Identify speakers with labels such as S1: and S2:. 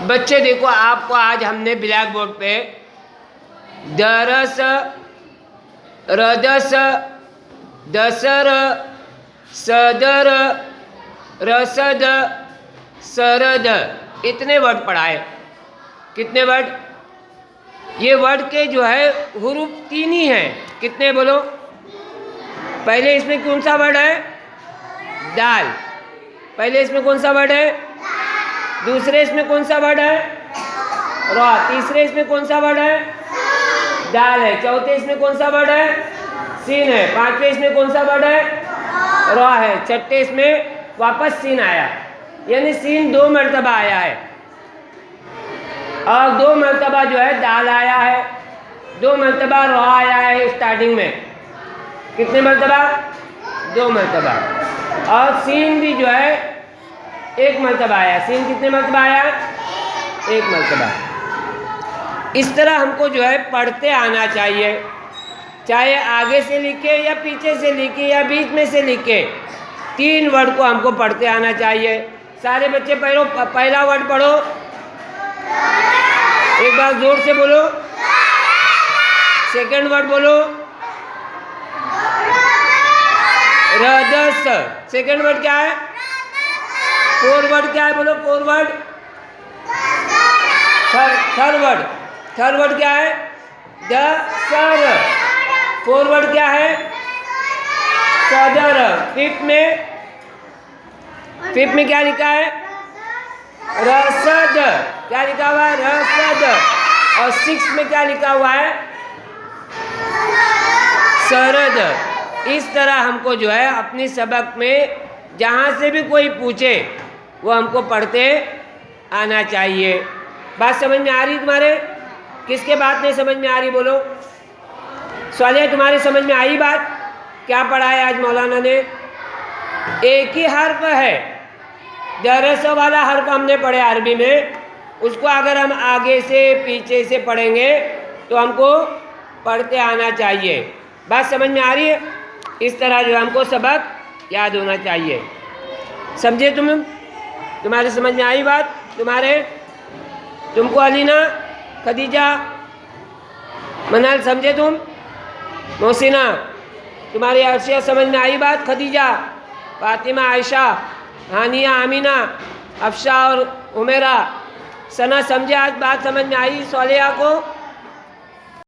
S1: बच्चे देखो, आपको आज हमने ब्लैक बोर्ड पे दरस, रदस, दसर, सदर, रसद, सरद इतने वर्ड पढ़ाए। कितने वर्ड? ये वर्ड के जो है हुरूफ 3 ही हैं। कितने बोलो? पहले इसमें कौन सा वर्ड है? दाल। पहले इसमें कौन सा वर्ड है? दूसरे इसमें कौन सा वर्ड है? रा। तीसरे इसमें कौन सा वर्ड है? दाल है। चौथे इसमें कौन सा वर्ड है? सीन है। पांचवे इसमें कौन सा वर्ड है? रा है। छठे इसमें वापस सीन आया, यानी सीन 2 मरतबा आया है और 2 मरतबा जो है दाल आया है, 2 मरतबा रा आया है स्टार्टिंग में। कितने मरतबा? 2 मरतबा। और सीन भी जो है 1 मरतबा आया। सीन कितने मरतबा आया? 1 मरतबा। इस तरह हमको जो है पढ़ते आना चाहिए, चाहे आगे से लिखे या पीछे से लिखे या बीच में से लिखे, 3 वर्ड को हमको पढ़ते आना चाहिए। सारे बच्चे पहला वर्ड पढ़ो, एक बार जोर से बोलो। सेकंड वर्ड बोलो, रदस। सेकंड वर्ड क्या है? 4 वर्ड क्या है? बोलो 4 वर्ड। थर्ड वर्ड क्या है? दसर। 4 वर्ड क्या है? सदर। फिफ्थ में क्या लिखा है? रसद। क्या लिखा हुआ है? रसद। और 6 में क्या लिखा हुआ है? सरद। इस तरह हमको जो है अपनी सबक में जहाँ से भी कोई पूछे वो हमको पढ़ते आना चाहिए। बात समझ में आ रही तुम्हारे? किसके बात नहीं समझ में आ रही बोलो? सवालिया तुम्हारी समझ में आई बात? क्या पढ़ा है आज मौलाना ने? एक ही हर्फ है, दरस वाला हर्फ हमने पढ़े अरबी में, उसको अगर हम आगे से पीछे से पढ़ेंगे तो हमको पढ़ते आना चाहिए। बात समझ में आ रही है? इस तरह जो हमको सबक याद होना चाहिए। समझे तुम? तुम्हारे समझ में आई बात? तुमको अलीना, खदीजा, मनाल समझे तुम? मोहसिना, तुम्हारी अर्शिया समझ में आई बात? खदीजा, फातिमा, आयशा, हानिया, आमीना, अफशा और उमेरा, सना समझे आज बात? समझ में आई? सोलिया को